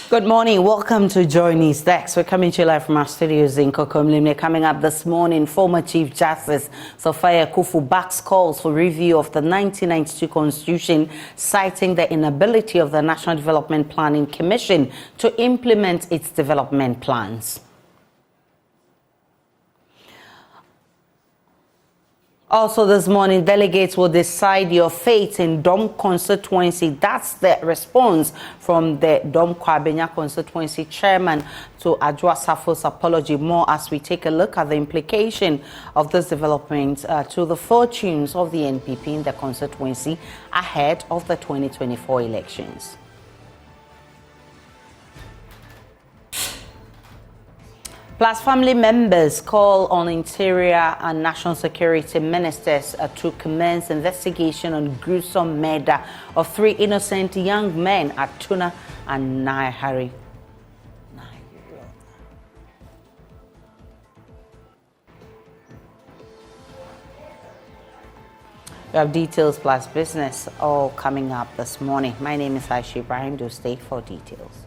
Good morning. Welcome to JoyNews Dex. We're coming to you live from our studios in Kokomlimne. Coming up this morning, former Chief Justice Sophia Kofu backs calls for review of the 1992 Constitution, citing the inability of the National Development Planning Commission to implement its development plans. Also this morning, delegates will decide your fate in Dome constituency. That's the response from the Dome-Kwabenya Constituency Chairman to Adwoa Safos' apology. More as we take a look at the implication of this development to the fortunes of the NPP in the constituency ahead of the 2024 elections. Plus, family members call on Interior and National Security Ministers to commence investigation on gruesome murder of 3 innocent young men at Tuna and Naihari. We have details plus business all coming up this morning. My name is Aisha Ibrahim. Do stay for details.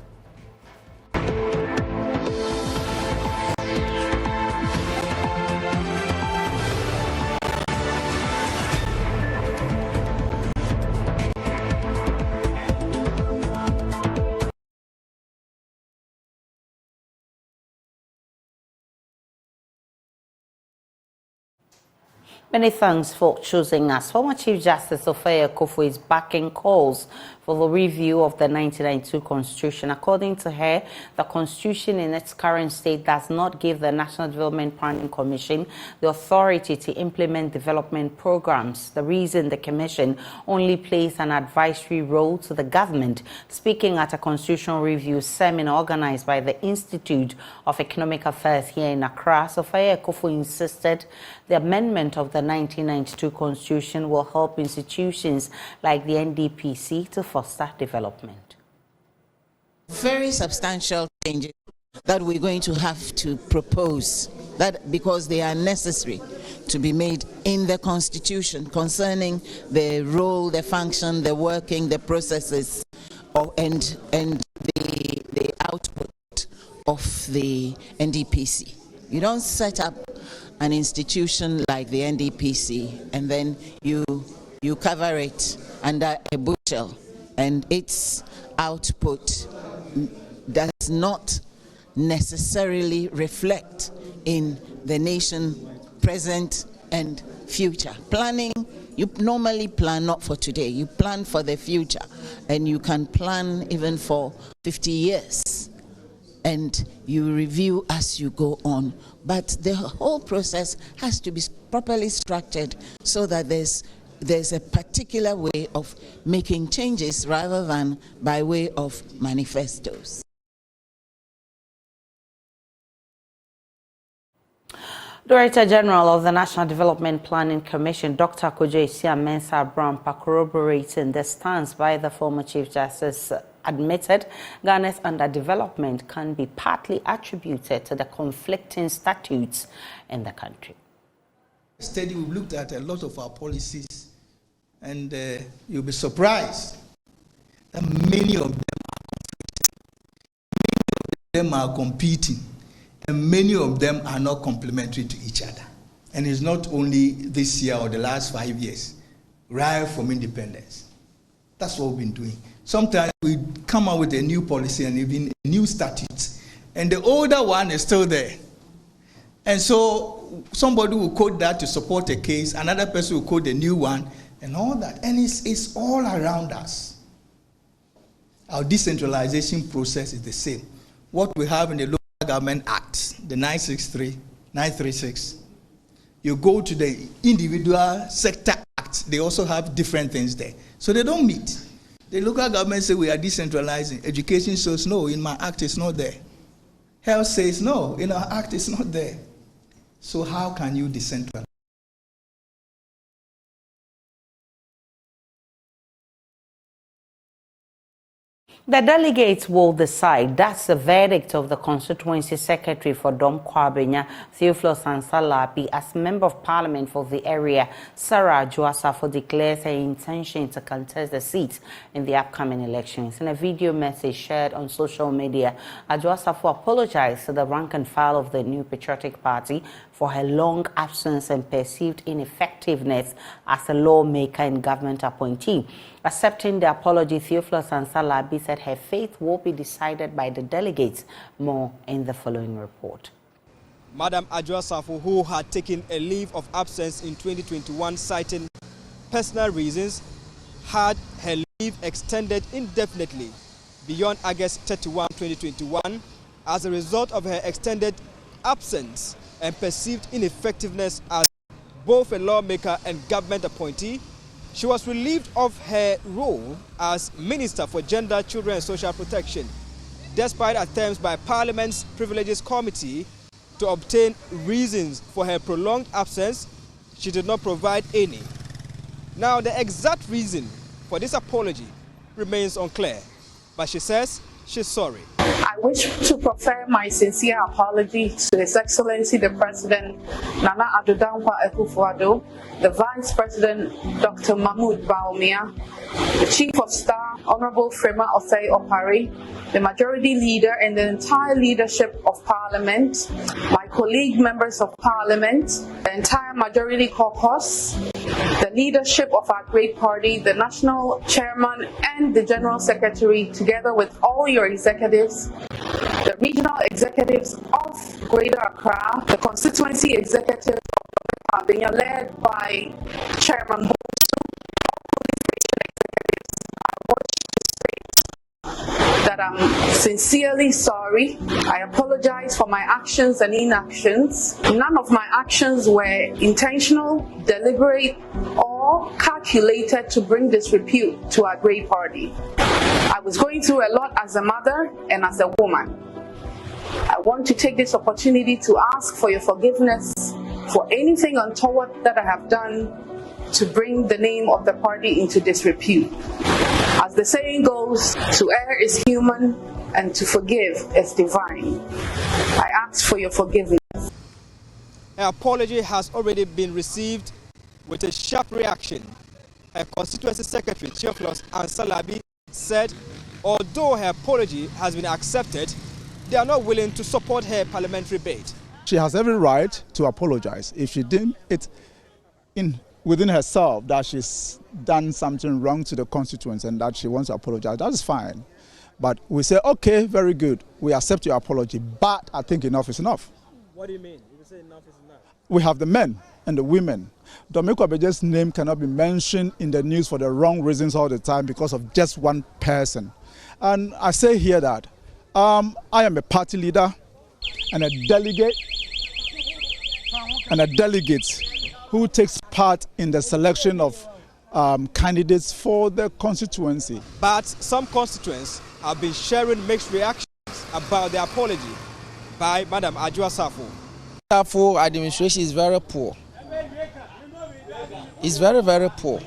Many thanks for choosing us. Former Chief Justice Sophia Kofu is backing calls for the review of the 1992 Constitution. According to her, the Constitution in its current state does not give the National Development Planning Commission the authority to implement development programs. The reason the Commission only plays an advisory role to the government. Speaking at a constitutional review seminar organized by the Institute of Economic Affairs here in Accra, Sophia Kofu insisted the amendment of the 1992 Constitution will help institutions like the NDPC to foster development. Very substantial changes that we're going to have to propose, that because they are necessary to be made in the Constitution concerning the role, the function, the working, the processes, and the output of the NDPC. You don't set up an institution like the NDPC and then you cover it under a bushel, and its output does not necessarily reflect in the nation present and future. Planning, you normally plan not for today, you plan for the future, and you can plan even for 50 years. And you review as you go on. But the whole process has to be properly structured so that there's a particular way of making changes rather than by way of manifestos. Director General of the National Development Planning Commission, Dr. Kojo Mensah, corroborating the stance by the former Chief Justice, admitted Ghana's underdevelopment can be partly attributed to the conflicting statutes in the country. Study, we've looked at a lot of our policies, and you'll be surprised that many of them are competing, and many of them are not complementary to each other. And it's not only this year or the last 5 years, right from independence. That's what we've been doing. Sometimes we come out with a new policy and even a new statute, and the older one is still there. And so somebody will quote that to support a case, another person will quote the new one, and all that. And it's all around us. Our decentralization process is the same. What we have in the Local Government Act, the 936, you go to the individual sector act, they also have different things there. So they don't meet. The local government say we are decentralizing. Education says no, in my act it's not there. Health says no, in our act it's not there. So how can you decentralize? The delegates will decide. That's the verdict of the Constituency Secretary for Dome-Kwabenya, Theophilus Ansalabi, as Member of Parliament for the area. Adwoa Safo declares her intention to contest the seat in the upcoming elections. In a video message shared on social media, Adwoa Safo apologized to the rank and file of the New Patriotic Party for her long absence and perceived ineffectiveness as a lawmaker and government appointee. Accepting the apology, Theophilus Ansalabi said her fate will be decided by the delegates. More in the following report. Madam Adwoa Safo, who had taken a leave of absence in 2021 citing personal reasons, had her leave extended indefinitely beyond August 31, 2021 as a result of her extended absence and perceived ineffectiveness as both a lawmaker and government appointee. She was relieved of her role as Minister for Gender, Children and Social Protection, despite attempts by Parliament's Privileges Committee to obtain reasons for her prolonged absence. She did not provide any. Now, the exact reason for this apology remains unclear, but she says she's sorry. I wish to proffer my sincere apology to His Excellency the President Nana Addo Dankwa Akufo-Addo, the Vice President Dr. Mahmoud Bawumia, the Chief of Staff Honorable Frema Ofei Opari, the Majority Leader and the entire leadership of Parliament, my colleague members of Parliament, the entire Majority Caucus, the leadership of our great party, the National Chairman and the General Secretary, together with all your executives, the regional executives of Greater Accra, the constituency executive of Dome-Kwabenya led by Chairman that I'm sincerely sorry. I apologize for my actions and inactions. None of my actions were intentional, deliberate, or calculated to bring disrepute to our great party. I was going through a lot as a mother and as a woman. I want to take this opportunity to ask for your forgiveness for anything untoward that I have done to bring the name of the party into disrepute. As the saying goes, to err is human and to forgive is divine. I ask for your forgiveness. Her apology has already been received with a sharp reaction. Her Constituency Secretary, Theophilus Ansalabi, said although her apology has been accepted, they are not willing to support her parliamentary bid. She has every right to apologize if she deemed it within herself that she's done something wrong to the constituents and that she wants to apologize. That is fine. But we say, okay, very good. We accept your apology, but I think enough is enough. What do you mean? You say enough is enough? We have the men and the women. Dome-Kwabenia's name cannot be mentioned in the news for the wrong reasons all the time because of just one person. And I say here that I am a party leader and a delegate who takes part in the selection of candidates for the constituency. But some constituents have been sharing mixed reactions about the apology by Madam Adwoa Safo. Safo administration is very poor. It's very, very poor.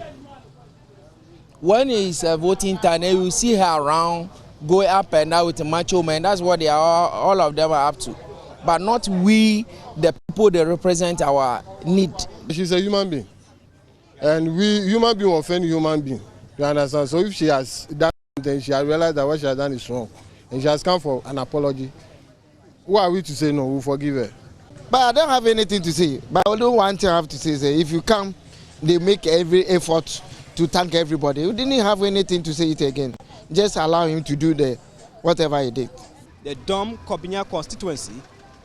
When it's voting time, you see her around, going up and down with the macho men. That's what they are, all of them are up to. But not we, the people that represent our need. She's a human being. And we, human being, offend human being. You understand? So if she has done something, she has realized that what she has done is wrong. And she has come for an apology. Who are we to say no? We'll forgive her. But I don't have anything to say. But only one thing I have to say is if you come, they make every effort to thank everybody. We didn't have anything to say it again. Just allow him to do whatever he did. The Dome-Kwabenya Constituency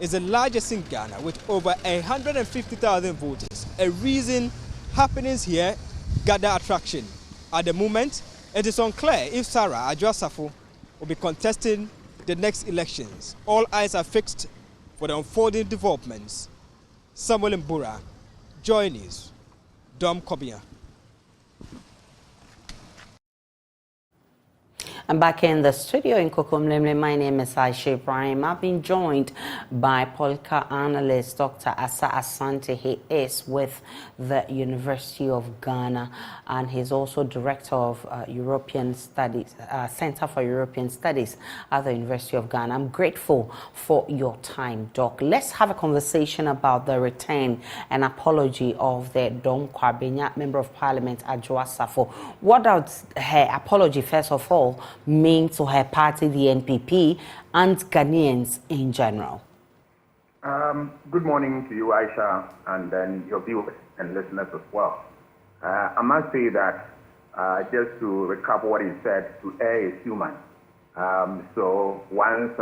is the largest in Ghana with over 150,000 voters. A reason happenings here gather attraction. At the moment, it is unclear if Adwoa Safo will be contesting the next elections. All eyes are fixed for the unfolding developments. Samuel Mbura, JoyNews, Dome-Kwabenya. I'm back in the studio in Kokomlemle. My name is Aisha Ibrahim. I've been joined by political analyst Dr. Asa Asante. He is with the University of Ghana, and he's also director of European Studies, Center for European Studies at the University of Ghana. I'm grateful for your time, Doc. Let's have a conversation about the return and apology of the Dome-Kwabenya Member of Parliament, Adwoa Safo. What does her apology, first of all, mean to her party, the NPP, and Ghanaians in general? Good morning to you, Aisha, and then your viewers and listeners as well. I must say that, just to recap what he said, to err is human. So once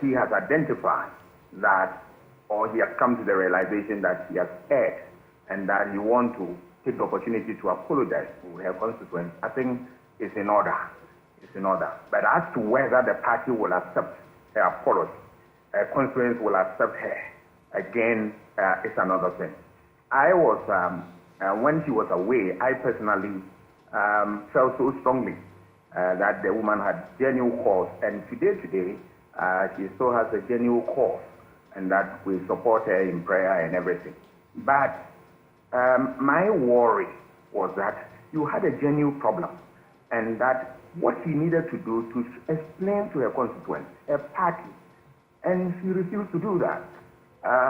he has identified that, or he has come to the realization that he has erred, and that he wants to take the opportunity to apologize to her constituents, I think it's in order. It's in order. But as to whether the party will accept her apology, her constituents will accept her, again, it's another thing. I was, when she was away, I personally felt so strongly that the woman had genuine cause, and today, she still has a genuine cause, and that we support her in prayer and everything. But my worry was that you had a genuine problem, and that what she needed to do to explain to her constituents, her party, and she refused to do that.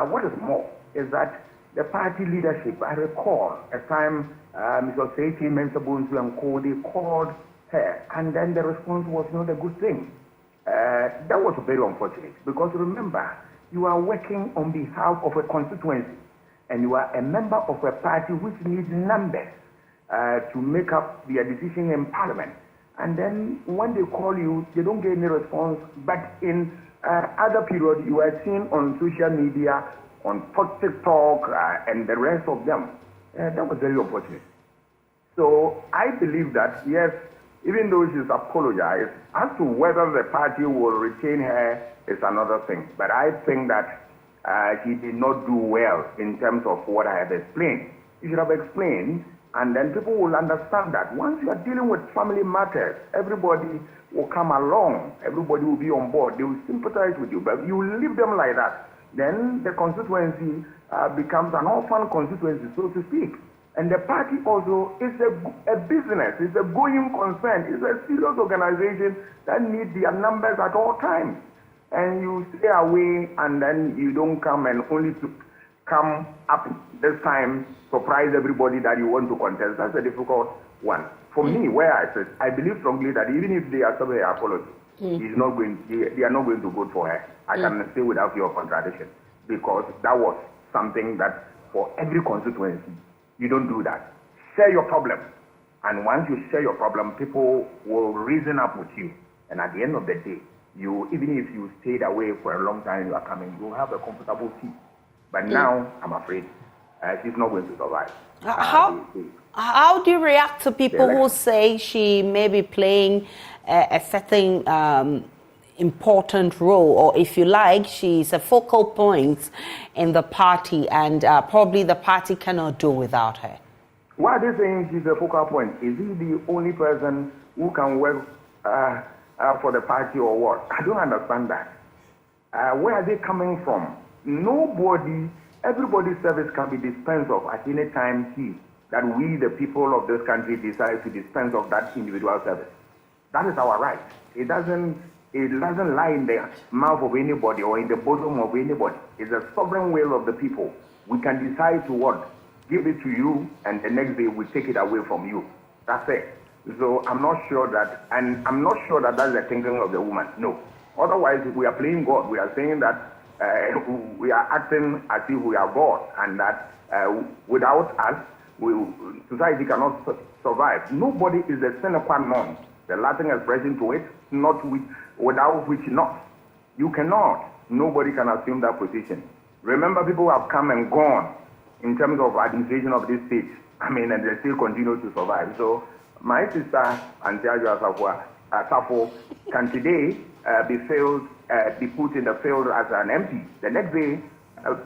What is more is that the party leadership, I recall a time Mr. Sophia Kofu and Co, they called her, and then the response was not a good thing. That was very unfortunate, because remember, you are working on behalf of a constituency, and you are a member of a party which needs numbers to make up their decision in Parliament. And then when they call you, they don't get any response. But in other periods, you are seen on social media, on TikTok, and the rest of them. That was very unfortunate. So I believe that, yes, even though she's apologized, as to whether the party will retain her is another thing. But I think that she did not do well in terms of what I have explained. You should have explained, and then people will understand that once you are dealing with family matters, everybody will come along, everybody will be on board, they will sympathize with you, but you leave them like that, then the constituency becomes an orphan constituency, so to speak. And the party also is a business, it's a going concern, it's a serious organization that needs their numbers at all times. And you stay away, and then you don't come, and only to come up this time, surprise everybody that you want to contest. That's a difficult one. For me, where I said, I believe strongly that even if they accept her apology, they are not going to vote for her. I can say without fear of contradiction, because that was something that for every constituency, you don't do that. Share your problem. And once you share your problem, people will reason up with you. And at the end of the day, even if you stayed away for a long time, you are coming, you have a comfortable seat. But now, I'm afraid, she's not going to survive. How do you react to people who say she may be playing a certain important role, or if you like, she's a focal point in the party, and probably the party cannot do without her? Why are they saying she's a focal point? Is he the only person who can work for the party, or what? I don't understand that. Where are they coming from? Everybody's service can be dispensed of at any time that we, the people of this country, decide to dispense of that individual service. That is our right. It doesn't lie in the mouth of anybody or in the bosom of anybody. It's a sovereign will of the people. We can decide to what? Give it to you, and the next day we take it away from you. That's it. So I'm not sure that, and I'm not sure that that's the thinking of the woman. No. Otherwise, if we are playing God, we are saying that we are acting as if we are God, and that without us, society cannot survive. Nobody is a sine qua non. The Latin expression to it, without which not. You cannot. Nobody can assume that position. Remember, people have come and gone in terms of administration of this state. And they still continue to survive. So my sister, Adwoa Safo, can today be put in the field as an MP. The next day,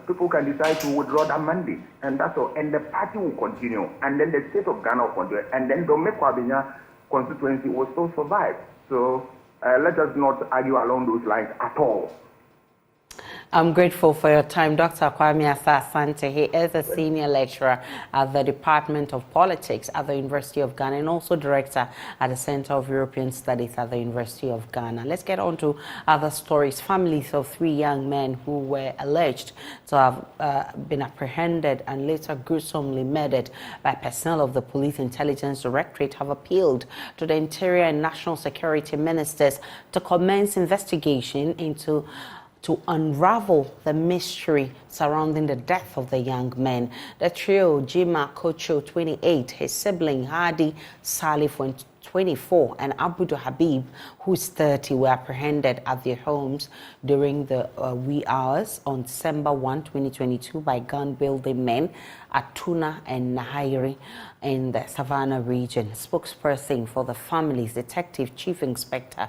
people can decide to withdraw that mandate, and that's all. And the party will continue, and then the state of Ghana will continue, and then Dome-Kwabenya constituency will still survive. So let us not argue along those lines at all. I'm grateful for your time, Dr. Kwame Asante. He is a senior lecturer at the Department of Politics at the University of Ghana and also director at the Center of European Studies at the University of Ghana. Let's get on to other stories. Families of 3 young men who were alleged to have been apprehended and later gruesomely murdered by personnel of the Police Intelligence Directorate have appealed to the Interior and National Security Ministers to commence investigation to unravel the mystery surrounding the death of the young men. The trio, Jima Kocho, 28, his sibling Hadi Salif, 24, and Abudu Habib, who's 30, were apprehended at their homes during the wee hours on December 1, 2022 by gun-wielding men at Tuna and Nahairi in the Savannah region. Spokesperson for the families, Detective Chief Inspector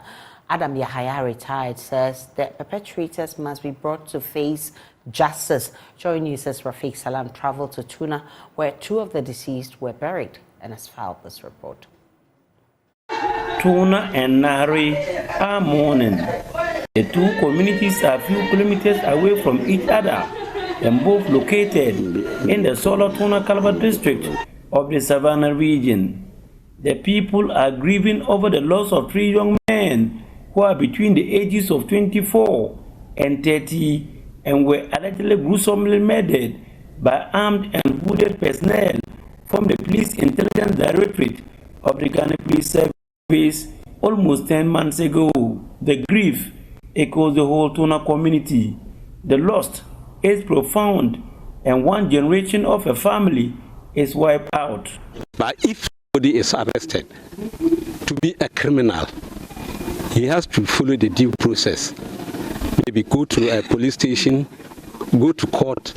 Adam Yahaya, retired, says that perpetrators must be brought to face justice. JoyNews' Rafiq Salam traveled to Tuna, where 2 of the deceased were buried, and has filed this report. Tuna and Nahari are mourning. The 2 communities are a few kilometers away from each other and both located in the Solar Tuna Calvert district of the Savannah region. The people are grieving over the loss of 3 young men who are between the ages of 24 and 30 and were allegedly gruesomely murdered by armed and hooded personnel from the Police Intelligence Directorate of the Ghana Police Service almost 10 months ago. The grief echoes the whole Tuna community. The loss is profound, and 1 generation of a family is wiped out. But if somebody is arrested to be a criminal, he has to follow the due process. Maybe go to a police station, go to court,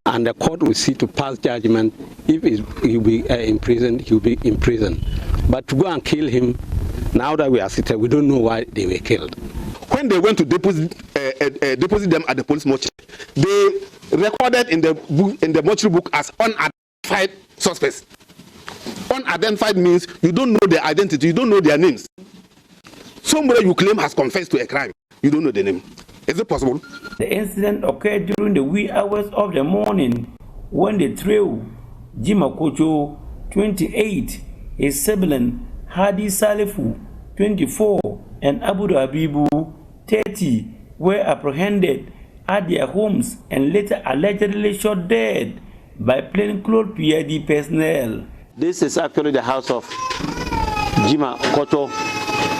and the court will see to pass judgment. If he'll be in prison, he'll be in prison. But to go and kill him, now that we are sitting, we don't know why they were killed. When they went to deposit them at the police mortuary, they recorded in the mortuary book as unidentified suspects. Unidentified means you don't know their identity, you don't know their names. Somebody you claim has confessed to a crime, you don't know the name. Is it possible? The incident occurred during the wee hours of the morning when the trio, Jima Kocho, 28, his sibling Hadi Salifu, 24, and Abudu Habibu, 30, were apprehended at their homes and later allegedly shot dead by plainclothes PID personnel. This is actually the house of Jima Kocho,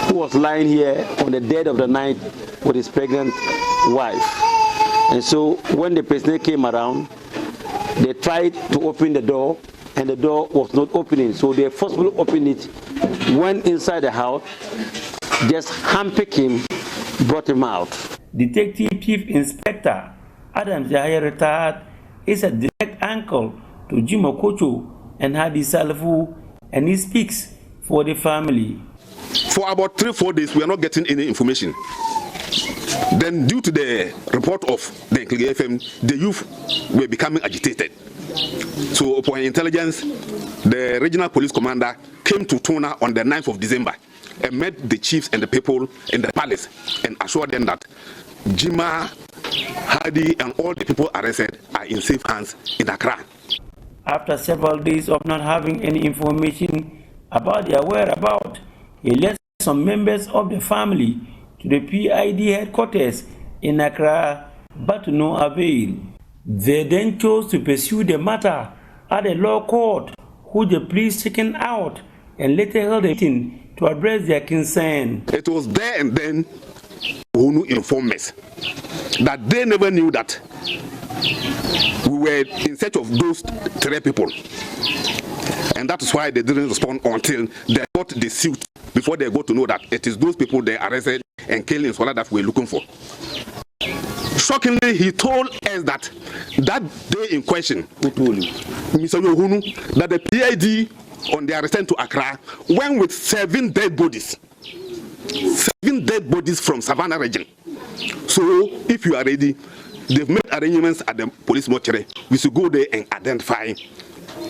who was lying here on the dead of the night with his pregnant wife. And so when the personnel came around, they tried to open the door, and the door was not opening. So they forcibly opened it, went inside the house, just handpicked him, brought him out. Detective Chief Inspector Adam Yahaya, retired, is a direct uncle to Jima Kocho and Hadi Salfu, and he speaks for the family. For about 3-4 days, we are not getting any information. Then, due to the report of the Nklige FM, the youth were becoming agitated. So, upon intelligence, the regional police commander came to Tuna on the 9th of December and met the chiefs and the people in the palace and assured them that Jima, Hadi, and all the people arrested are in safe hands in Accra. After several days of not having any information about their whereabouts, he led some members of the family to the PID headquarters in Accra, but to no avail. They then chose to pursue the matter at the law court, who the police taken out and later held a meeting to address their concern. It was there and then who informed us that they never knew that we were in search of those 3 people. And that is why they didn't respond until they got the suit, before they got to know that it is those people they arrested and killed in Somalia that we're looking for. Shockingly, he told us that day in question, Mr. Yohunu, that the PID on their return to Accra went with 7 dead bodies. 7 dead bodies from Savannah region. So, if you are ready, they've made arrangements at the police mortuary. We should go there and identify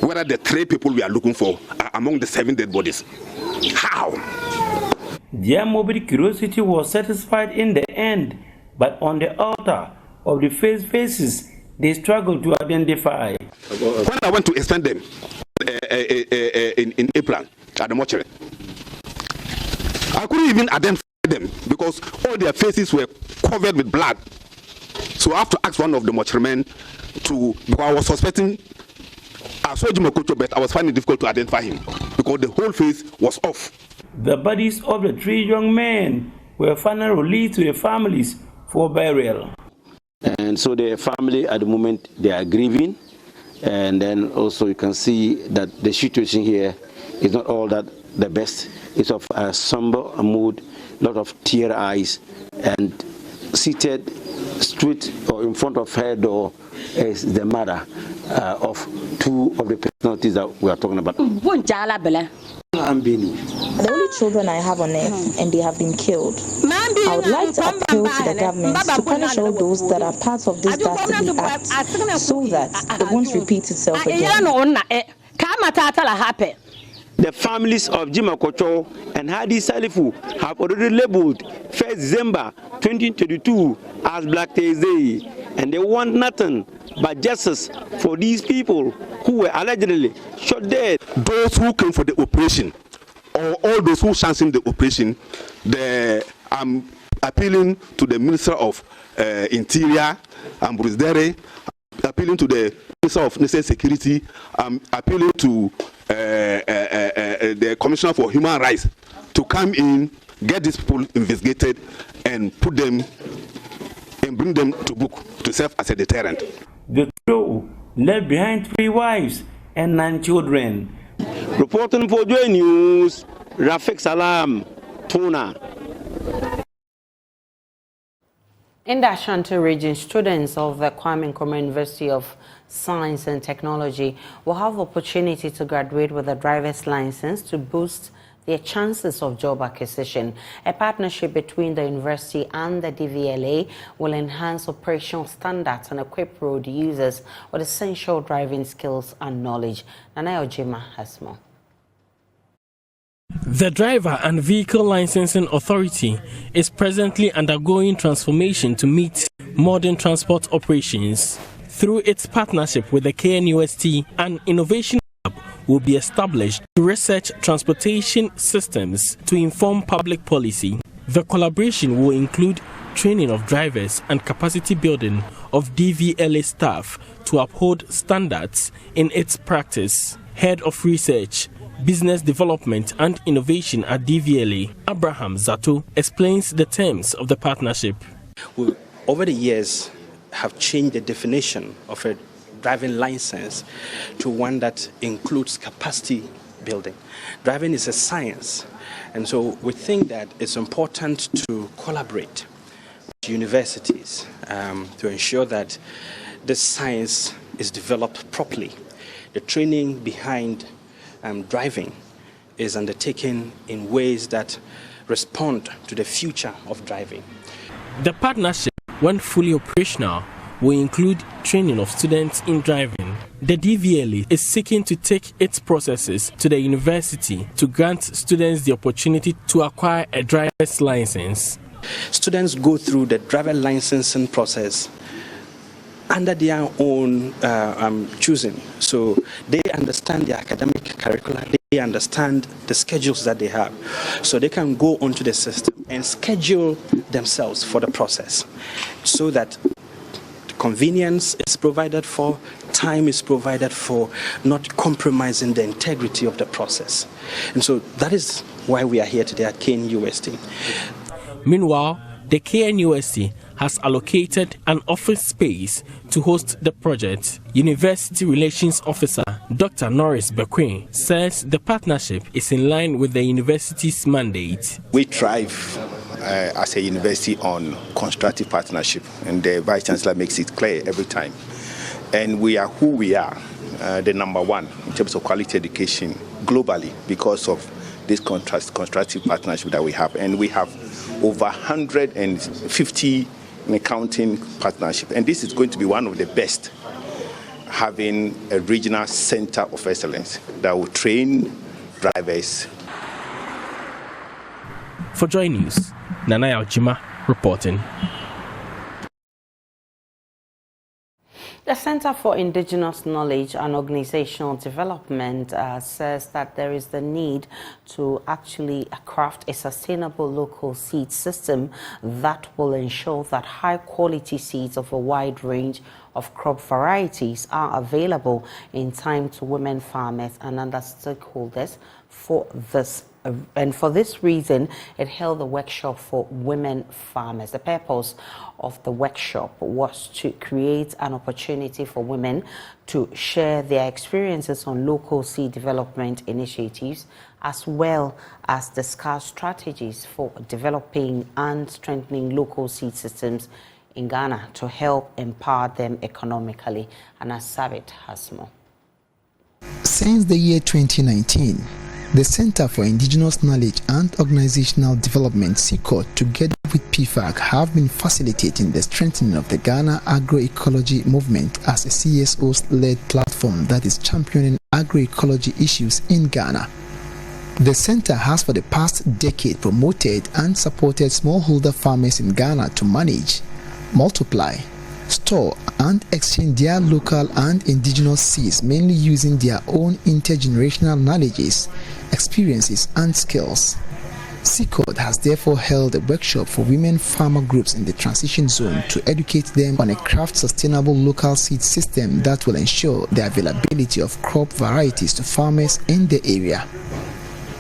whether the 3 people we are looking for are among the 7 dead bodies. How? Their morbid curiosity was satisfied in the end, but on the altar of the faces, they struggled to identify. When I went to extend them in April at the mortuary, I couldn't even identify them because all their faces were covered with blood. So I have to ask one of the mortuary to, because I was suspecting, I saw Jima Kojo, but I was finding it difficult to identify him because the whole face was off. The bodies of the 3 young men were finally released to their families for burial. And so the family at the moment, they are grieving. And then also you can see that the situation here is not all that the best. It's of a somber mood, a lot of tear eyes, and seated straight or in front of her door is the mother of 2 of the personalities that we are talking about. The only children I have on earth, and they have been killed. I would like to appeal to the government to punish all those that are part of this dastardly act so that it won't repeat itself again. The families of Jima Kojo and Hadi Salifu have already labeled 1st December 2022 as Black Thursday, and they want nothing but justice for these people who were allegedly shot dead. Those who came for the operation, or all those who chanced the operation, I'm appealing to the Minister of Interior, Bruce Dere, appealing to the Minister of National Security, appealing to the Commissioner for Human Rights to come in, get these people investigated, and put them and bring them to book to serve as a deterrent. The trio left behind 3 wives and 9 children. Reporting for JoyNews, Rafik Salam, Tuna. In the Ashanti region, students of the Kwame Nkrumah University of Science and Technology will have the opportunity to graduate with a driver's license to boost their chances of job acquisition. A partnership between the university and the DVLA will enhance operational standards and equip road users with essential driving skills and knowledge. Nana Ojima has more. The Driver and Vehicle Licensing Authority is presently undergoing transformation to meet modern transport operations. Through its partnership with the KNUST, an innovation hub will be established to research transportation systems to inform public policy. The collaboration will include training of drivers and capacity building of DVLA staff to uphold standards in its practice. Head of Research, Business Development and Innovation at DVLA, Abraham Zato, explains the terms of the partnership. We, over the years, have changed the definition of a driving license to one that includes capacity building. Driving is a science, and so we think that it's important to collaborate with universities to ensure that this science is developed properly. The training behind driving is undertaken in ways that respond to the future of driving. The partnership, when fully operational, will include training of students in driving. The DVLA is seeking to take its processes to the university to grant students the opportunity to acquire a driver's license. Students go through the driver licensing process under their own choosing. So they understand the academic curricula, they understand the schedules that they have. So they can go onto the system and schedule themselves for the process so that convenience is provided for, time is provided for, not compromising the integrity of the process. And so that is why we are here today at KNUST. Meanwhile, the KNUST has allocated an office space to host the project. University Relations Officer Dr. Norris Bequin says the partnership is in line with the university's mandate. We thrive as a university on constructive partnership, and the Vice Chancellor makes it clear every time. And we are who we are, the number one in terms of quality education globally because of this constructive partnership that we have. And we have over 150 in accounting partnership, and this is going to be one of the best, having a regional center of excellence that will train drivers. For JoyNews, Nana Yaljima reporting. The Center for Indigenous Knowledge and Organizational Development says that there is the need to actually craft a sustainable local seed system that will ensure that high-quality seeds of a wide range of crop varieties are available in time to women farmers and other stakeholders for this. And for this reason, it held a workshop for women farmers. The purpose of the workshop was to create an opportunity for women to share their experiences on local seed development initiatives, as well as discuss strategies for developing and strengthening local seed systems in Ghana to help empower them economically. And Asabit has more. Since the year 2019, the Center for Indigenous Knowledge and Organizational Development, CICOD, together with PFAC, have been facilitating the strengthening of the Ghana agroecology movement as a CSO-led platform that is championing agroecology issues in Ghana. The center has for the past decade promoted and supported smallholder farmers in Ghana to manage, multiply, store and exchange their local and indigenous seeds, mainly using their own intergenerational knowledges, experiences and skills. CICOD has therefore held a workshop for women farmer groups in the transition zone to educate them on a craft sustainable local seed system that will ensure the availability of crop varieties to farmers in the area.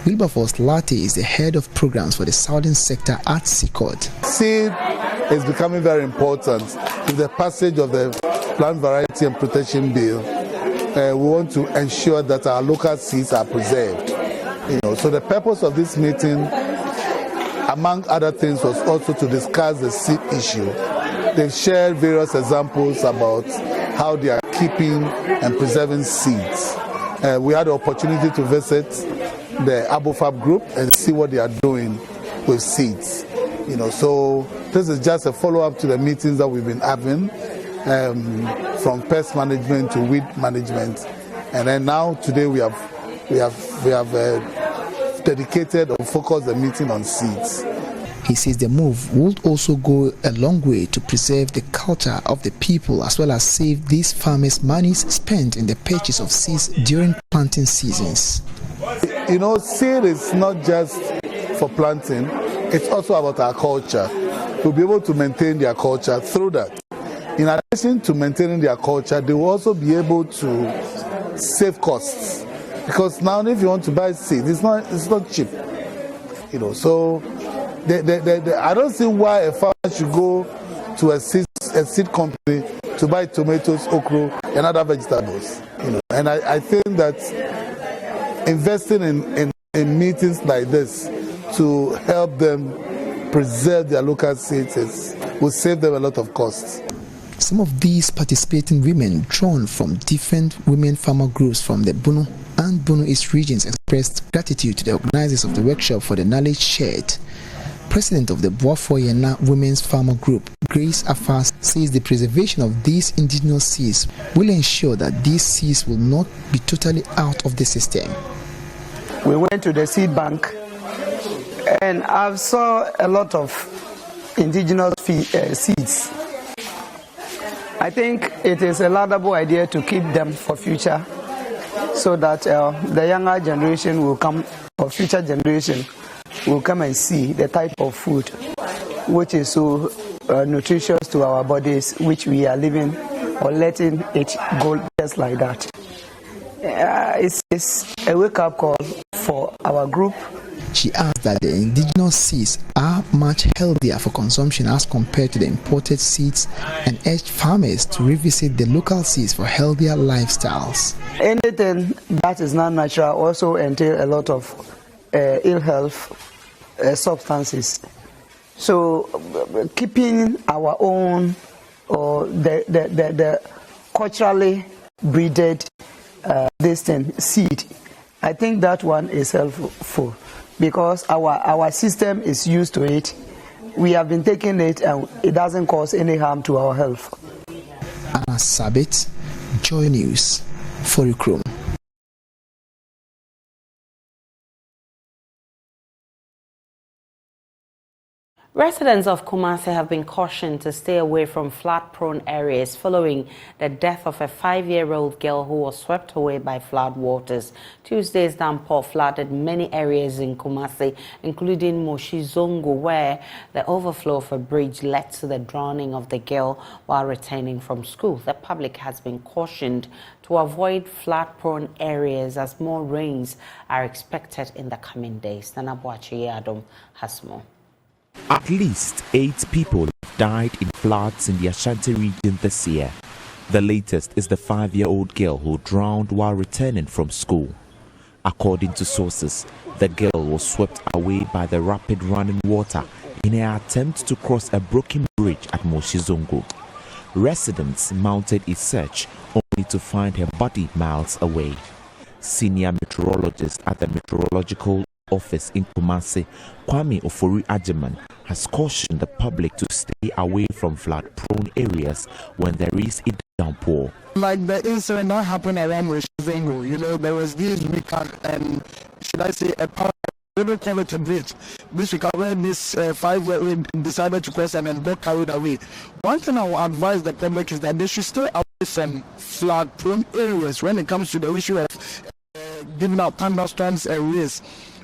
Wilberforce Latte is the head of programs for the southern sector at CICOD. Seed is becoming very important. With the passage of the Plant Variety and Protection Bill, we want to ensure that our local seeds are preserved. So the purpose of this meeting, among other things, was also to discuss the seed issue. They've shared various examples about how they are keeping and preserving seeds. We had the opportunity to visit the ABOFAB group and see what they are doing with seeds. So this is just a follow-up to the meetings that we've been having, from pest management to weed management, and then now today we have dedicated or focused the meeting on seeds. He says the move would also go a long way to preserve the culture of the people, as well as save these farmers' monies spent in the purchase of seeds during planting seasons. Seed is not just for planting, it's also about our culture. We'll be able to maintain their culture through that. In addition to maintaining their culture, they will also be able to save costs. Because now if you want to buy seed, it's not cheap. So I don't see why a farmer should go to a seed company to buy tomatoes, okra, and other vegetables. And I think that investing in meetings like this to help them preserve their local seeds will save them a lot of costs. Some of these participating women, drawn from different women farmer groups from the Bono and Bono East regions, expressed gratitude to the organizers of the workshop for the knowledge shared. President of the Boafoyena Women's Farmer Group, Grace Afas, says the preservation of these indigenous seeds will ensure that these seeds will not be totally out of the system. We went to the seed bank and I saw a lot of indigenous seeds. I think it is a laudable idea to keep them for future, so that the younger generation will come, or future generation will come and see the type of food which is so nutritious to our bodies, which we are living or letting it go just like that. It's a wake-up call for our group. She adds that the indigenous seeds are much healthier for consumption as compared to the imported seeds, and urged farmers to revisit the local seeds for healthier lifestyles. Anything that is not natural also entails a lot of ill health substances. So keeping our own or the culturally breeded seed, I think that one is helpful, because our system is used to it. We have been taking it and it doesn't cause any harm to our health. Anna Sabit, JoyNews, for Ukrum. Residents of Kumasi have been cautioned to stay away from flood-prone areas following the death of a 5-year-old girl who was swept away by flood waters. Tuesday's downpour flooded many areas in Kumasi, including Moshizongo, where the overflow of a bridge led to the drowning of the girl while returning from school. The public has been cautioned to avoid flood-prone areas as more rains are expected in the coming days. Adwoa Safo has more. At least 8 people have died in floods in the Ashanti region this year. The latest is the 5-year-old girl who drowned while returning from school. According to sources, the girl was swept away by the rapid running water in an attempt to cross a broken bridge at Moshizongo. Residents mounted a search only to find her body miles away. Senior meteorologist at the Meteorological Office in Kumasi, Kwame Ofori Ajiman, has cautioned the public to stay away from flood-prone areas when there is a downpour. Like the incident that happened around Moshizongo, there was this weekend, should I say, a power little carrot bridge, which we covered this 5-year-old decided to cross and got carried away. One thing I will advise the public is that they should stay away from flood-prone areas when it comes to the issue of giving out thunderstorms and rains.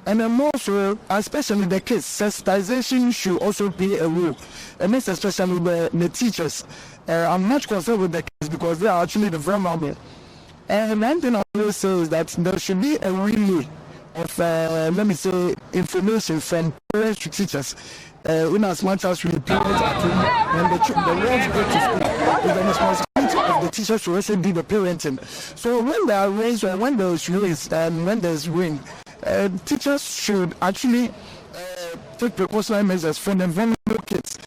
And then more so, especially the kids, sensitization should also play a role. And this especially the teachers. I'm not concerned with the kids because they are actually the vulnerable. And one thing I will say is that there should be a relay of, let me say, information from parents to teachers. In as much as we parents at home, when the words go to school, it's the responsibility of the teachers to also do the parenting. So when there are rains, or when there's rains, and when there's wind, teachers should actually take precautionary measures for the vulnerable kids.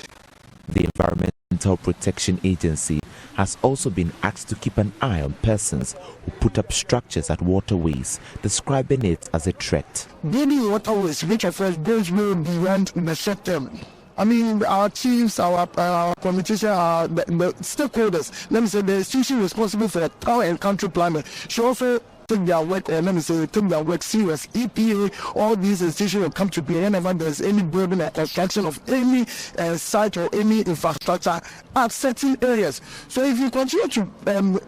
The Environmental Protection Agency has also been asked to keep an eye on persons who put up structures at waterways, describing it as a threat. Daily waterways, which affects those who will be run in the short term. I mean, our chiefs, our committees, the stakeholders, let me say, the institution responsible for the town and country planning should also take their work, take their work serious. EPA, all these institutions will come to play whenever there's any building or construction of any site or any infrastructure at certain areas. So if you continue to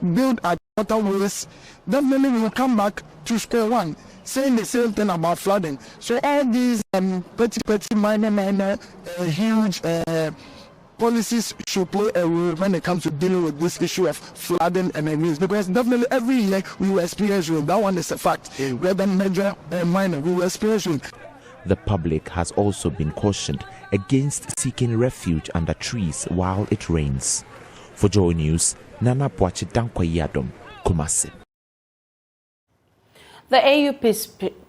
build at waterways, definitely we will come back to square one, saying the same thing about flooding. So all these petty, minor, huge policies should play a role when it comes to dealing with this issue of flooding and rains, because definitely every year we will experience rain. That one is a fact. Whether major or minor, we will experience rain. The public has also been cautioned against seeking refuge under trees while it rains. For JoyNews, Adwoa Safo, Kumasi. The AU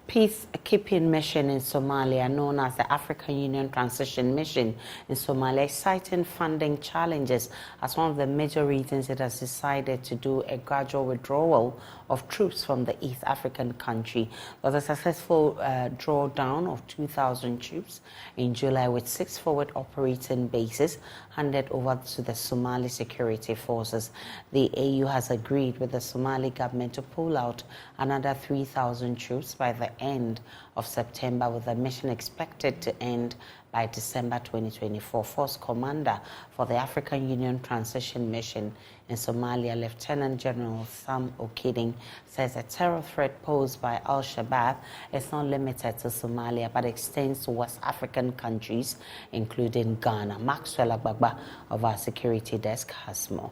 peacekeeping mission in Somalia, known as the African Union Transition Mission in Somalia, is citing funding challenges as one of the major reasons it has decided to do a gradual withdrawal of troops from the East African country. There was a successful drawdown of 2,000 troops in July, with 6 forward operating bases handed over to the Somali security forces. The AU has agreed with the Somali government to pull out another 3,000 troops by the end of September, with the mission expected to end by December 2024. Force Commander for the African Union Transition Mission in Somalia, Lieutenant General Sam Okiding, says the terror threat posed by Al-Shabaab is not limited to Somalia but extends to West African countries, including Ghana. Maxwell Agbagba of our security desk has more.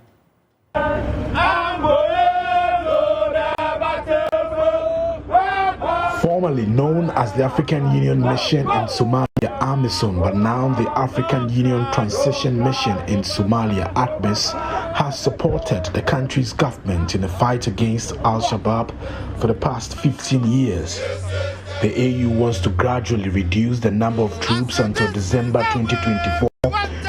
Formerly known as the African Union Mission in Somalia, AMISOM, but now the African Union Transition Mission in Somalia, ATMIS, has supported the country's government in the fight against Al-Shabaab for the past 15 years. The AU wants to gradually reduce the number of troops until December 2024,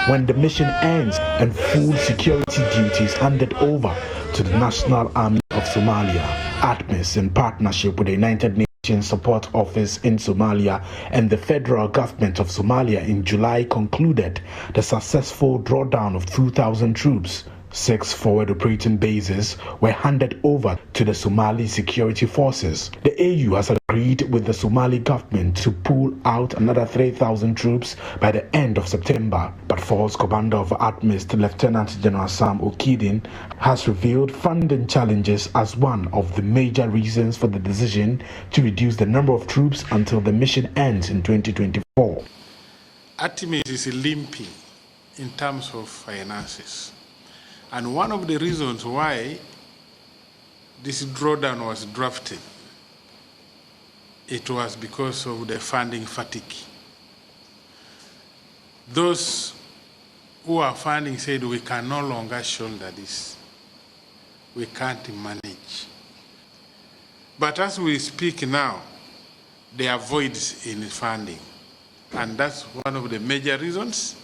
when the mission ends and full security duties handed over to the National Army of Somalia. ATMIS, in partnership with the United Nations Support Office in Somalia and the federal government of Somalia, in July concluded the successful drawdown of 2,000 troops. 6 forward operating bases were handed over to the Somali security forces. The AU has agreed with the Somali government to pull out another 3,000 troops by the end of September. But Force Commander of ATMIS, Lieutenant General Sam Okidin, has revealed funding challenges as one of the major reasons for the decision to reduce the number of troops until the mission ends in 2024. ATMIS is limping in terms of finances. And one of the reasons why this drawdown was drafted, it was because of the funding fatigue. Those who are funding said we can no longer shoulder this. We can't manage. But as we speak now, there are voids in funding. And that's one of the major reasons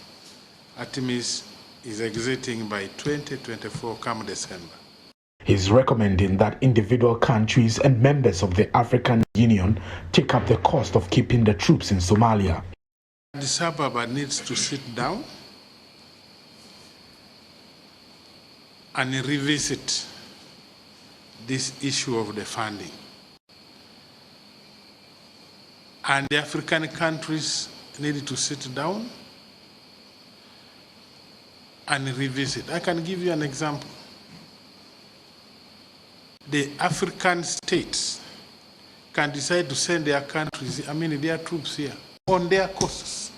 ATMIS is exiting by 2024 come December. He's recommending that individual countries and members of the African Union take up the cost of keeping the troops in Somalia. Addis Ababa needs to sit down and revisit this issue of the funding. And the African countries need to sit down and revisit. I can give you an example. The African states can decide to send their countries, their troops here, on their costs.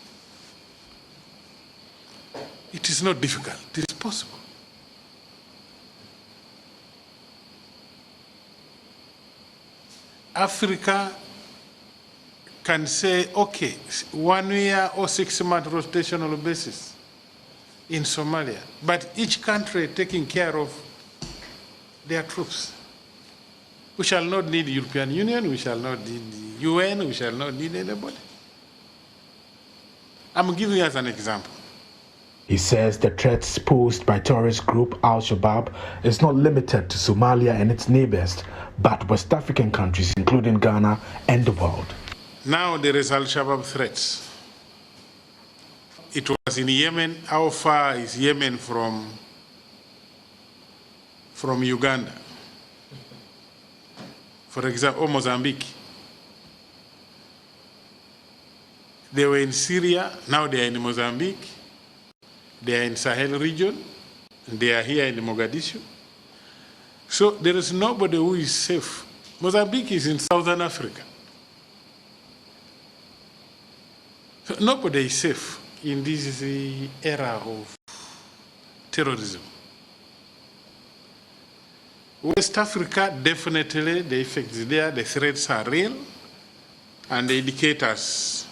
It is not difficult, it is possible. Africa can say, okay, 1 year or 6-month rotational basis in Somalia, but each country taking care of their troops. We shall not need the European Union, we shall not need the UN, we shall not need anybody. I'm giving you as an example. He says the threats posed by terrorist group Al-Shabaab is not limited to Somalia and its neighbors, but West African countries, including Ghana and the world. Now there is Al-Shabaab threats. It was in Yemen. How far is Yemen from Uganda? For example, or Mozambique. They were in Syria, now they are in Mozambique. They are in Sahel region, and they are here in Mogadishu. So there is nobody who is safe. Mozambique is in Southern Africa. So nobody is safe in this era of terrorism. West Africa, definitely the effects there, the threats are real, and the indicators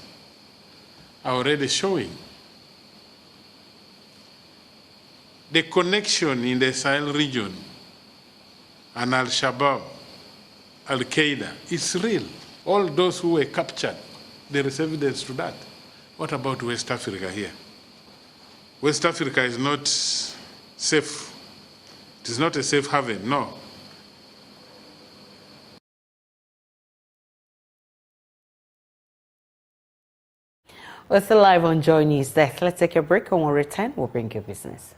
are already showing. The connection in the Sahel region and Al-Shabaab, Al-Qaeda, is real. All those who were captured, there is evidence to that. What about West Africa here? West Africa is not safe. It is not a safe haven, no. We're still live on JoyNews Desk. Let's take a break, and when we return, we'll bring you business.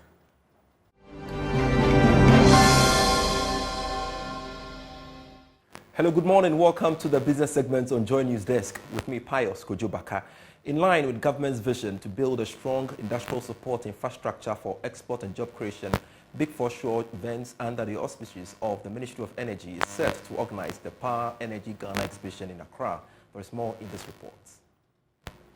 Hello, good morning. Welcome to the business segment on JoyNews Desk with me, Pius Kojo Mensah. In line with government's vision to build a strong industrial support infrastructure for export and job creation, Big Four Show events under the auspices of the Ministry of Energy is set to organize the Power Energy Ghana exhibition in Accra. There is more in this report.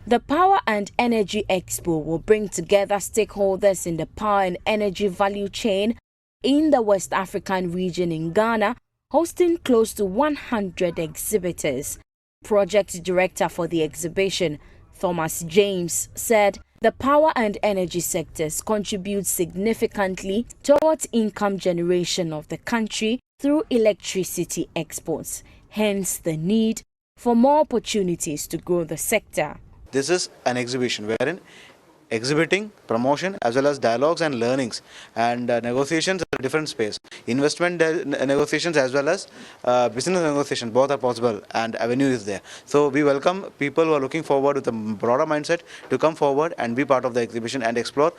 The Power and Energy Expo will bring together stakeholders in the power and energy value chain in the West African region in Ghana, hosting close to 100 exhibitors. Project Director for the exhibition, Thomas James, said the power and energy sectors contribute significantly towards income generation of the country through electricity exports, hence the need for more opportunities to grow the sector. This is an exhibition wherein exhibiting, promotion, as well as dialogues and learnings and negotiations are a different space. Investment negotiations as well as business negotiations, both are possible, and avenue is there. So we welcome people who are looking forward with a broader mindset to come forward and be part of the exhibition and explore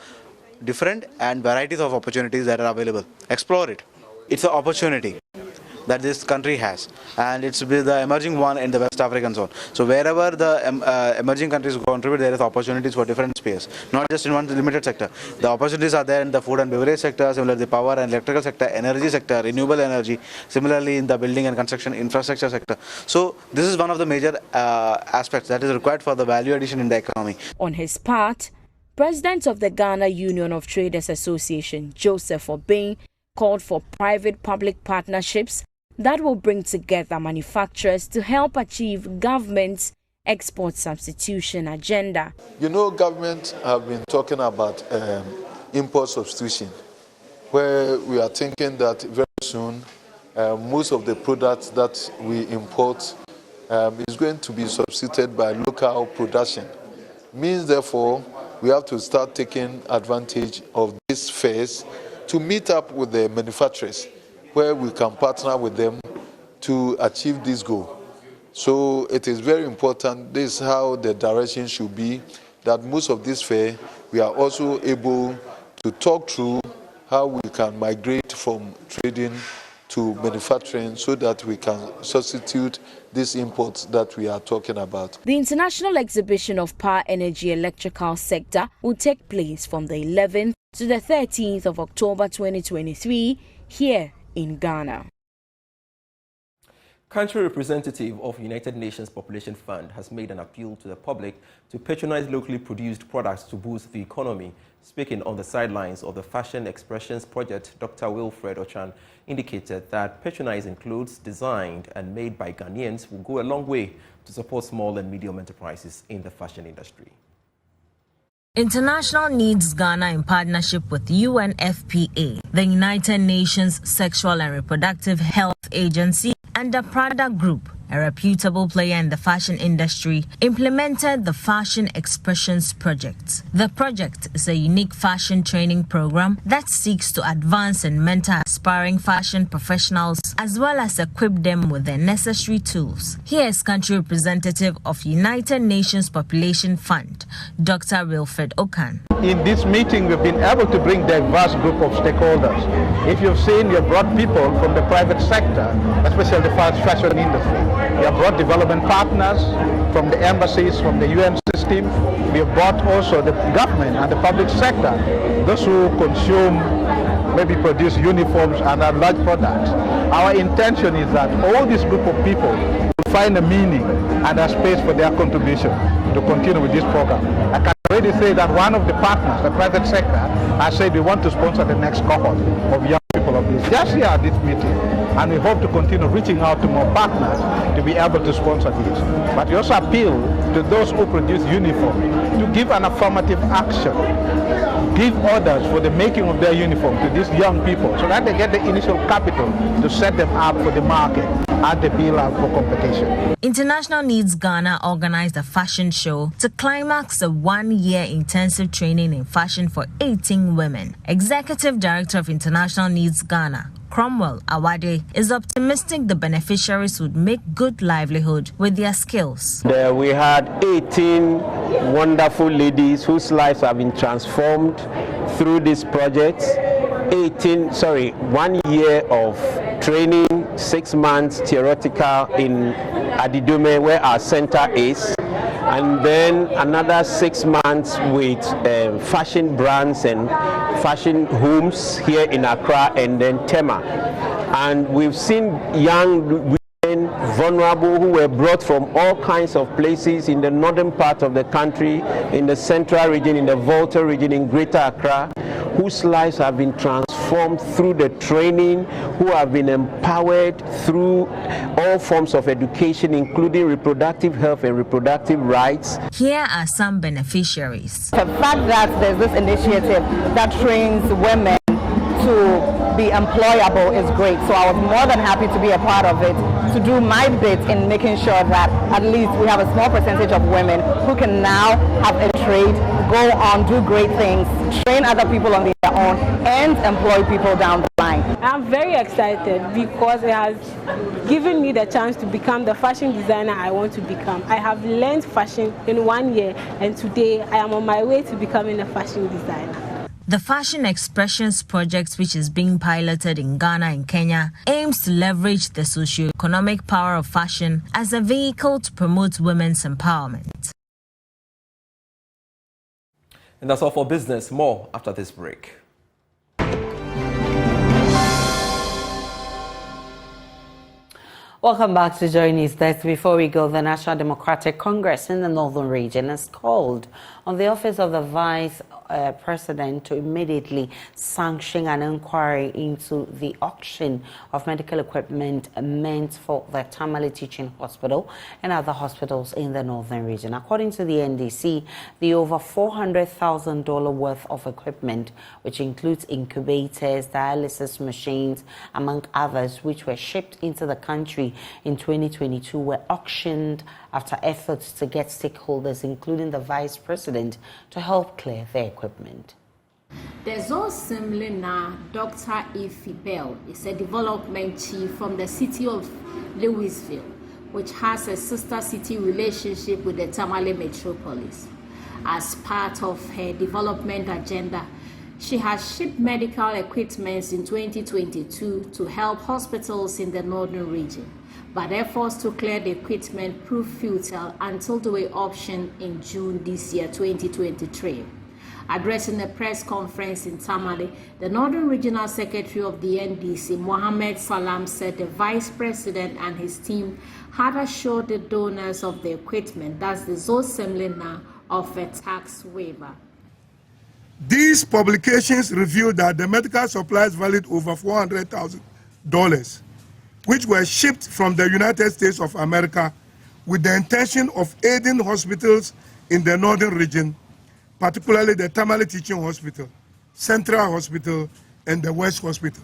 different and varieties of opportunities that are available. Explore it. It's an opportunity that this country has, and it's the emerging one in the West African zone. So wherever the emerging countries contribute, there is opportunities for different space, not just in one limited sector. The opportunities are there in the food and beverage sector, similarly the power and electrical sector, energy sector, renewable energy, similarly in the building and construction infrastructure sector. So this is one of the major aspects that is required for the value addition in the economy. On his part, President of the Ghana Union of Traders Association, Joseph Obeng, called for private-public partnerships that will bring together manufacturers to help achieve government's export substitution agenda. You know, government have been talking about import substitution, where we are thinking that very soon most of the products that we import is going to be substituted by local production. Means, therefore, we have to start taking advantage of this phase to meet up with the manufacturers, where we can partner with them to achieve this goal. So it is very important. This is how the direction should be, that most of this fair, we are also able to talk through how we can migrate from trading to manufacturing so that we can substitute these imports that we are talking about. The International Exhibition of Power Energy Electrical Sector will take place from the 11th to the 13th of October 2023 here in Ghana. Country representative of United Nations Population Fund has made an appeal to the public to patronize locally produced products to boost the economy. Speaking on the sidelines of the Fashion Expressions project, Dr. Wilfred Ochan indicated that patronizing clothes designed and made by Ghanaians will go a long way to support small and medium enterprises in the fashion industry. International Needs Ghana, in partnership with UNFPA, the United Nations Sexual and Reproductive Health Agency, and the Prada Group, a reputable player in the fashion industry, implemented the Fashion Expressions project. The project is a unique fashion training program that seeks to advance and mentor aspiring fashion professionals as well as equip them with the necessary tools. Here is country representative of United Nations Population Fund, Dr. Wilfred Ochan. In this meeting, we've been able to bring diverse group of stakeholders. If you've seen, you've brought people from the private sector, especially the fashion industry. We have brought development partners from the embassies, from the UN system. We have brought also the government and the public sector, those who consume, maybe produce uniforms and are large products. Our intention is that all this group of people will find a meaning and a space for their contribution to continue with this program. I can already say that one of the partners, the private sector, has said we want to sponsor the next cohort of young people of this just here at this meeting, and we hope to continue reaching out to more partners to be able to sponsor this. But we also appeal to those who produce uniforms to give an affirmative action, give orders for the making of their uniform to these young people so that they get the initial capital to set them up for the market and the bill out for competition. International Needs Ghana organized a fashion show to climax a one-year intensive training in fashion for 18 women. Executive Director of International Needs Ghana, Cromwell Awade, is optimistic the beneficiaries would make good livelihood with their skills. We had 18 wonderful ladies whose lives have been transformed through this project. 1 year of training, 6 months theoretical in Adidome, where our center is, and then another 6 months with fashion brands and fashion homes here in Accra and then Tema. And we've seen young women, vulnerable, who were brought from all kinds of places in the northern part of the country, in the central region, in the Volta region, in Greater Accra, whose lives have been transformed through the training, who have been empowered through all forms of education, including reproductive health and reproductive rights. Here are some beneficiaries. The fact that there's this initiative that trains women to be employable is great. So I was more than happy to be a part of it, to do my bit in making sure that at least we have a small percentage of women who can now have a trade, go on, do great things, train other people on their own, and employ people down the line. I'm very excited because it has given me the chance to become the fashion designer I want to become. I have learned fashion in 1 year, and today I am on my way to becoming a fashion designer. The Fashion Expressions project, which is being piloted in Ghana and Kenya, aims to leverage the socio-economic power of fashion as a vehicle to promote women's empowerment. And that's all for business. More after this break. Welcome back to JoyNews Desk. Before we go, the National Democratic Congress in the Northern Region has called on the Office of the Vice President to immediately sanction an inquiry into the auction of medical equipment meant for the Tamale Teaching Hospital and other hospitals in the Northern Region. According to the NDC, the over $400,000 worth of equipment, which includes incubators, dialysis machines, among others, which were shipped into the country in 2022, were auctioned after efforts to get stakeholders, including the Vice President, to help clear their equipment. There's also now Dr. Ify Bell is a development chief from the city of Louisville, which has a sister city relationship with the Tamale metropolis. As part of her development agenda, she has shipped medical equipment in 2022 to help hospitals in the Northern Region. But efforts to clear the equipment proved futile until they were auctioned in June this year, 2023. Addressing a press conference in Tamale, the Northern Regional Secretary of the NDC, Mohammed Salam, said the Vice President and his team had assured the donors of the equipment that the Zosemlena of a tax waiver. These publications revealed that the medical supplies valued over $400,000, which were shipped from the United States of America with the intention of aiding hospitals in the Northern Region, particularly the Tamale Teaching Hospital, Central Hospital, and the West Hospital,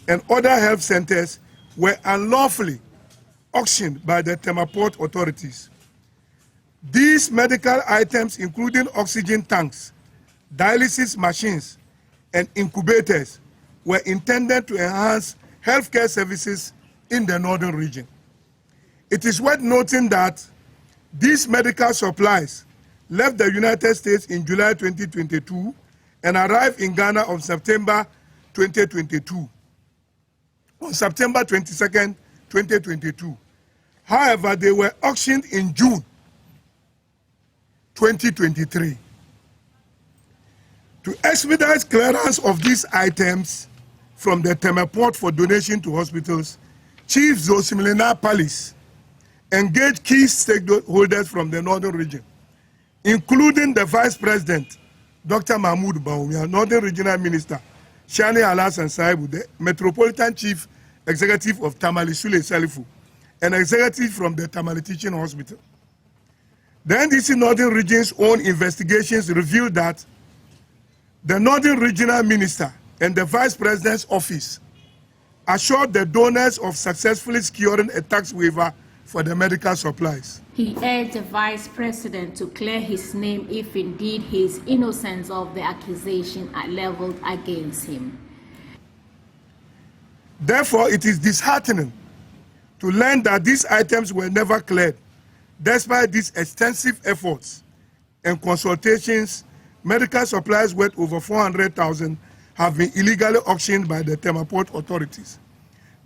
and other health centers, were unlawfully auctioned by the Temaport authorities. These medical items, including oxygen tanks, dialysis machines, and incubators, were intended to enhance healthcare services in the Northern Region. It is worth noting that these medical supplies left the United States in July 2022 and arrived in Ghana on September 2022. On September 22nd, 2022. However, they were auctioned in June 2023. To expedite clearance of these items from the Temaport for donation to hospitals, Chief Zosimilena Palace engaged key stakeholders from the Northern Region, including the Vice President, Dr. Mahmoud Bawumia, Northern Regional Minister, Shani Alasan Saibu, the Metropolitan Chief Executive of Tamale Sule Salifu, and executive from the Tamale Teaching Hospital. The NDC Northern Region's own investigations revealed that the Northern Regional Minister and the Vice President's office assured the donors of successfully securing a tax waiver for the medical supplies. He urged the Vice President to clear his name if indeed he is innocent of the accusation leveled against him. Therefore, it is disheartening to learn that these items were never cleared. Despite these extensive efforts and consultations, medical supplies worth over $400,000 have been illegally auctioned by the Temaport authorities,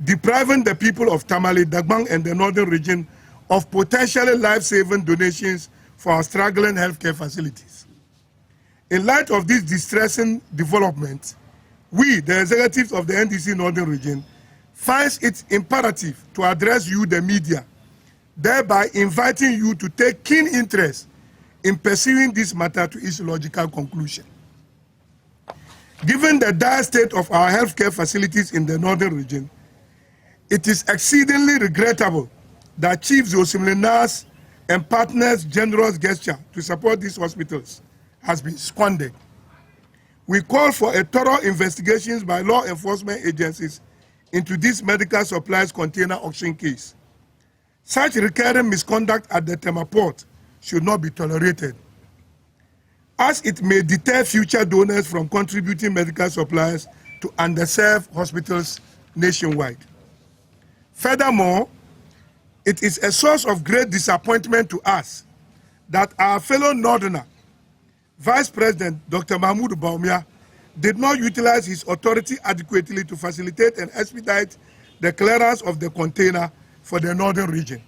depriving the people of Tamale, Dagbang, and the Northern Region of potentially life-saving donations for our struggling healthcare facilities. In light of this distressing development, we, the executives of the NDC Northern Region, finds it imperative to address you, the media, thereby inviting you to take keen interest in pursuing this matter to its logical conclusion. Given the dire state of our healthcare facilities in the Northern Region, it is exceedingly regrettable that Chief Zosimlena's and partners' generous gesture to support these hospitals has been squandered. We call for a thorough investigation by law enforcement agencies into this medical supplies container auction case. Such recurring misconduct at the Temaport should not be tolerated, as it may deter future donors from contributing medical supplies to underserved hospitals nationwide. Furthermore, it is a source of great disappointment to us that our fellow Northerner, Vice President Dr. Mahmoud Bawumia, did not utilize his authority adequately to facilitate and expedite the clearance of the container for the northern region.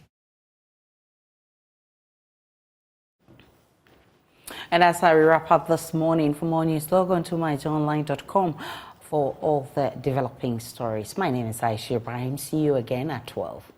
And as I wrap up this morning, for more news, log on to myjoyonline.com for all the developing stories. My name is Aisha Ibrahim. See you again at 12.